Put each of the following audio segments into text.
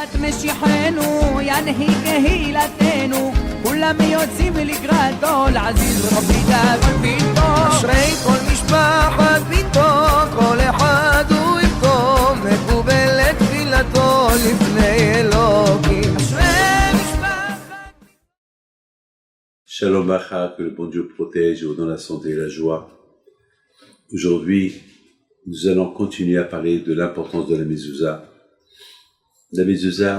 את משיחנו, ינהיג קהילתנו, כולם יוצאים לקראתו, לעזיז רבי דאגון ביתו. אשרי כל משפחת ביתו, כל אחד הוא יבכו, מקובלת תפילתו לפני אלוקים. Shalom Bacha, que le bon Dieu protège dans la santé et la joie. Aujourd'hui, nous allons continuer à parler de l'importance de la mezouza. La mezouza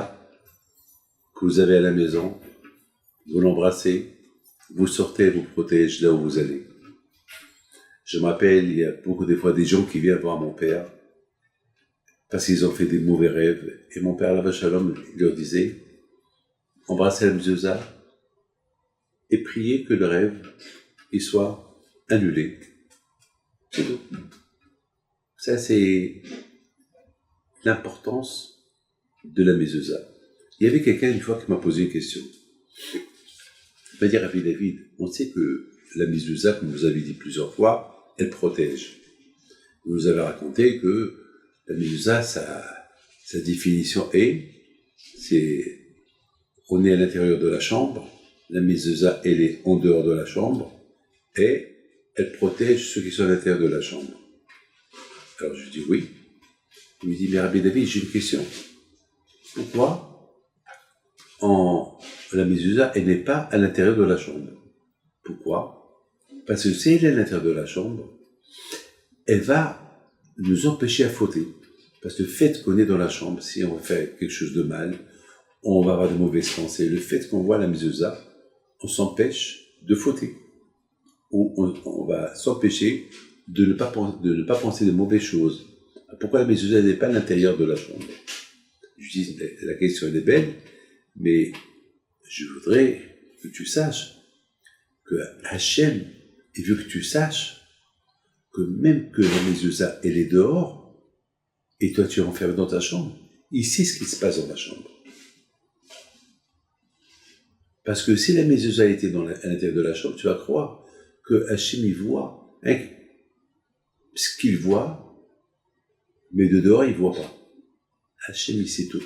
que vous avez à la maison, vous l'embrassez, vous sortez, vous protège là où vous allez. Je me rappelle, il y a beaucoup des fois des gens qui viennent voir mon père parce qu'ils ont fait des mauvais rêves. Et mon père, Lava Shalom, il leur disait, embrassez la mezouza et priez que le rêve il soit annulé. C'est tout. Ça, c'est l'importance de la mezouza. Il y avait quelqu'un une fois qui m'a posé une question. Il m'a dit, Rabbi David, on sait que la mezouza, comme vous avez dit plusieurs fois, elle protège. Vous nous avez raconté que la mezouza, sa définition on est à l'intérieur de la chambre, la mezouza, elle est en dehors de la chambre, et elle protège ceux qui sont à l'intérieur de la chambre. Alors je dis oui. Il me dit, mais Rabbi David, j'ai une question. Pourquoi la mezouza, elle n'est pas à l'intérieur de la chambre? Pourquoi? Parce que si elle est à l'intérieur de la chambre, elle va nous empêcher à fauter. Parce que le fait qu'on est dans la chambre, si on fait quelque chose de mal, on va avoir de mauvaises pensées. Le fait qu'on voit la mezouza, on s'empêche de fauter. Ou on va s'empêcher de ne pas penser de mauvaises choses. Pourquoi la mezouza n'est pas à l'intérieur de la chambre? Je dis, la question elle est belle, mais je voudrais que tu saches que Hachem, il veut que tu saches que même que la mezouza elle est dehors, et toi tu es enfermé dans ta chambre, il sait ce qui se passe dans la chambre. Parce que si la mezouza était à l'intérieur de la chambre, tu vas croire que Hachem il voit ce qu'il voit, mais de dehors il ne voit pas. Hachem il sait tout.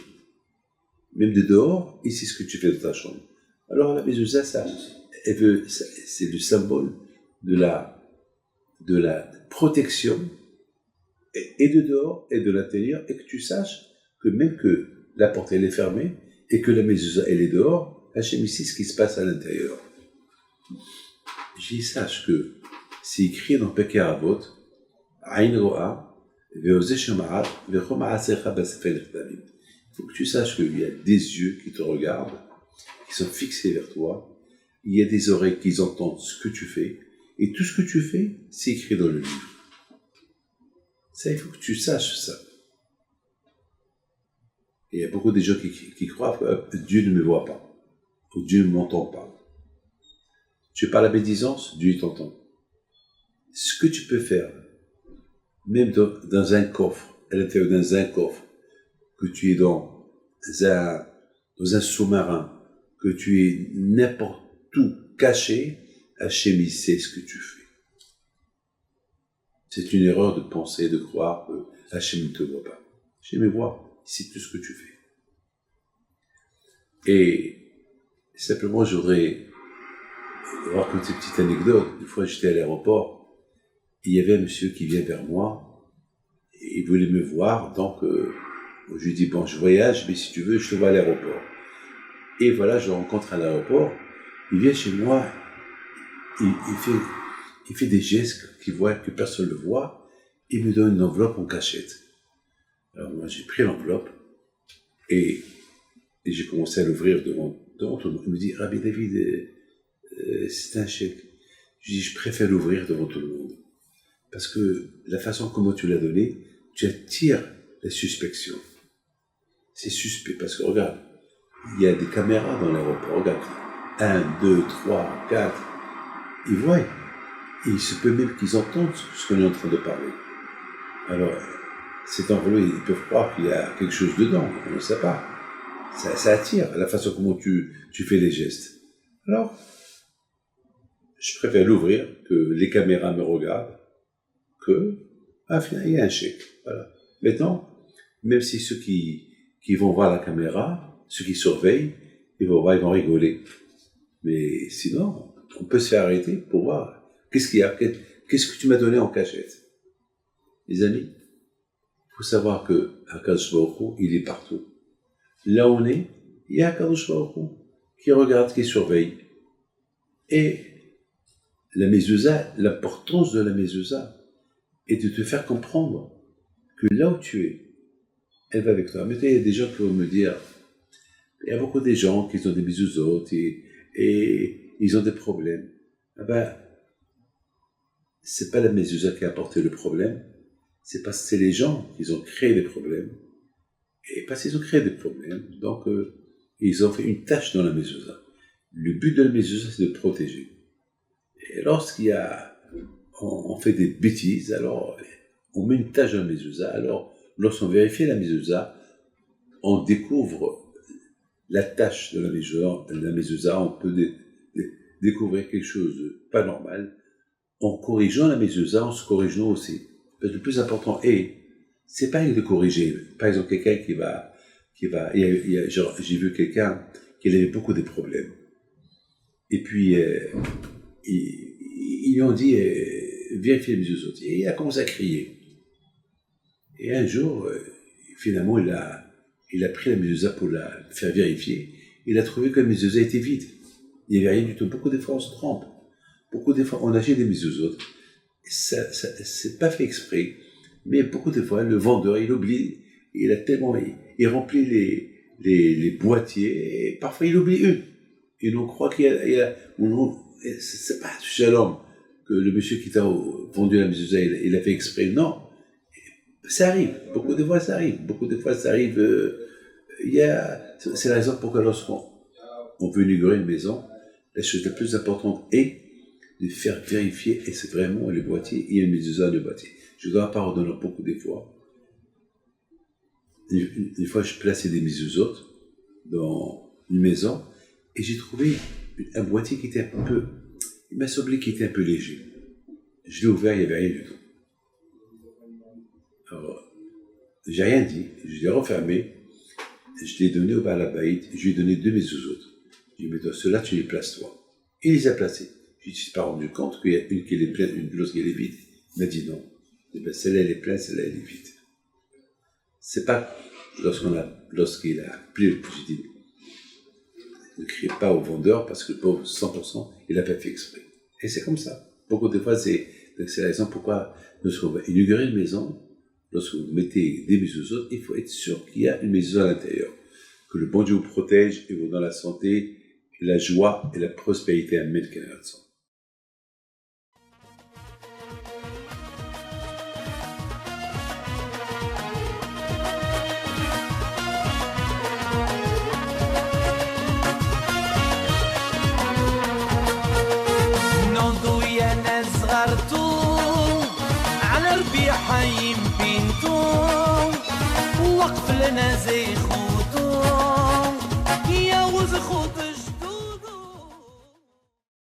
Même de dehors, il sait ce que tu fais dans ta chambre. Alors la mezouza, c'est le symbole de la protection et de dehors et de l'intérieur, et que tu saches que même que la porte elle est fermée et que la mezouza elle est dehors, Hachem ici ce qui se passe à l'intérieur. J'y sache que c'est écrit dans Pirkei Avot, Aïn Ro'a, Ve'ozeh Shoma'at, Ve'chom Ha'asecha B'Sefer Nechtamim. Il faut que tu saches qu'il y a des yeux qui te regardent, qui sont fixés vers toi, il y a des oreilles qui entendent ce que tu fais, et tout ce que tu fais, c'est écrit dans le livre. Ça, il faut que tu saches ça. Et il y a beaucoup de gens qui croient que Dieu ne me voit pas, ou Dieu ne m'entend pas. Tu parles la médisance, Dieu t'entend. Ce que tu peux faire, même dans un coffre, à l'intérieur dans un coffre, que tu es dans un sous-marin, que tu es n'importe où caché, Hachem il sait ce que tu fais. C'est une erreur de penser, de croire que Hachem ne te voit pas. Hachem me voit, il sait tout ce que tu fais. Et simplement, je voudrais raconter une petite anecdote. Une fois, j'étais à l'aéroport, il y avait un monsieur qui vient vers moi, et il voulait me voir, donc je lui dis, bon, je voyage, mais si tu veux, je te vois à l'aéroport. Et voilà, je le rencontre à l'aéroport, il vient chez moi, il fait des gestes qu'il voit, que personne ne le voit, il me donne une enveloppe en cachette. Alors moi, j'ai pris l'enveloppe, et j'ai commencé à l'ouvrir devant tout le monde. Il me dit, Rabbi David, c'est un chèque. Je dis, je préfère l'ouvrir devant tout le monde. Parce que la façon comment tu l'as donné, tu attires la suspicion. C'est suspect, parce que regarde, il y a des caméras dans l'aéroport, regarde. 1, 2, 3, 4. Ils voient. Et il se peut même qu'ils entendent ce qu'on est en train de parler. Alors, cet enveloppe, ils peuvent croire qu'il y a quelque chose dedans, on ne sait pas. Ça attire la façon comment tu fais les gestes. Alors, je préfère l'ouvrir, que les caméras me regardent, finalement, il y a un chèque. Voilà. Maintenant, même si ceux qui qui vont voir la caméra, ceux qui surveillent, ils vont voir, ils vont rigoler. Mais sinon, on peut se faire arrêter pour voir qu'est-ce qu'il y a, qu'est-ce que tu m'as donné en cachette. Les amis, il faut savoir que Akadosh Baruch Hu, il est partout. Là où on est, il y a Akadosh Baruch Hu qui regarde, qui surveille. Et la mezouza, l'importance de la mezouza est de te faire comprendre que là où tu es, elle va avec toi. Mais il y a des gens qui vont me dire, il y a beaucoup de gens qui ont des mezuzot et ils ont des problèmes. Ah ben, c'est pas la mezouza qui a apporté le problème, c'est parce que c'est les gens qui ont créé des problèmes. Et parce qu'ils ont créé des problèmes, donc ils ont fait une tâche dans la mezouza. Le but de la mezouza, c'est de protéger. Et on fait des bêtises, alors on met une tâche dans la mezouza. Alors, lorsqu'on vérifie la mezouza, on découvre la tâche de la mezouza, on peut découvrir quelque chose de pas normal. En corrigeant la mezouza, on se corrige nous aussi. Parce que le plus important c'est pas de corriger. Par exemple, quelqu'un qui va, j'ai vu quelqu'un qui avait beaucoup de problèmes. Et puis, ils lui ont dit, vérifiez les mezuzot. Et il a commencé à crier. Et un jour, finalement, il a pris la mezouza pour la faire vérifier. Il a trouvé que la mezouza était vide. Il n'y avait rien du tout. Beaucoup de fois, on se trompe. Beaucoup de fois, on achète des mezuzot. C'est pas fait exprès. Mais beaucoup de fois, le vendeur, il oublie. Il remplit les boîtiers. Et parfois, il oublie une. Et on croit c'est pas shalom que le monsieur qui t'a vendu la mezouza, il a fait exprès. Non. Ça arrive. Beaucoup de fois, ça arrive. C'est la raison pourquoi lorsqu'on veut inaugurer une maison, la chose la plus importante est de faire vérifier, et c'est vraiment le boîtier, il y a une mezouza dans le boîtier. Je dois pardonner beaucoup des fois. Une fois, je plaçais des mezuzot dans une maison, et j'ai trouvé un boîtier qui était il m'a semblé qu'il était un peu léger. Je l'ai ouvert, il n'y avait rien du tout. Alors, j'ai rien dit, je l'ai refermé, je l'ai donné au Baal Habayit, je lui ai donné 2 mezuzot. Je lui ai dit, mais toi, ceux-là, tu les places toi. Il les a placés. Je ne me suis pas rendu compte qu'il y a une qui est pleine, une l'autre qui est vide. Il m'a dit non. Et bien, celle-là, elle est pleine, celle-là, elle est vide. C'est pas lorsqu'il a plié le positif. Ne criez pas au vendeur parce que le pauvre, 100%, il n'a pas fait exprès. Et c'est comme ça. Beaucoup de fois, c'est la raison pourquoi, lorsqu'on va inaugurer une maison, lorsque vous mettez des mezuzot, il faut être sûr qu'il y a une mezuzah à l'intérieur. Que le bon Dieu vous protège et vous donne la santé, la joie et la prospérité à mettre qu'elle a. حي بينتو وقف لنا زين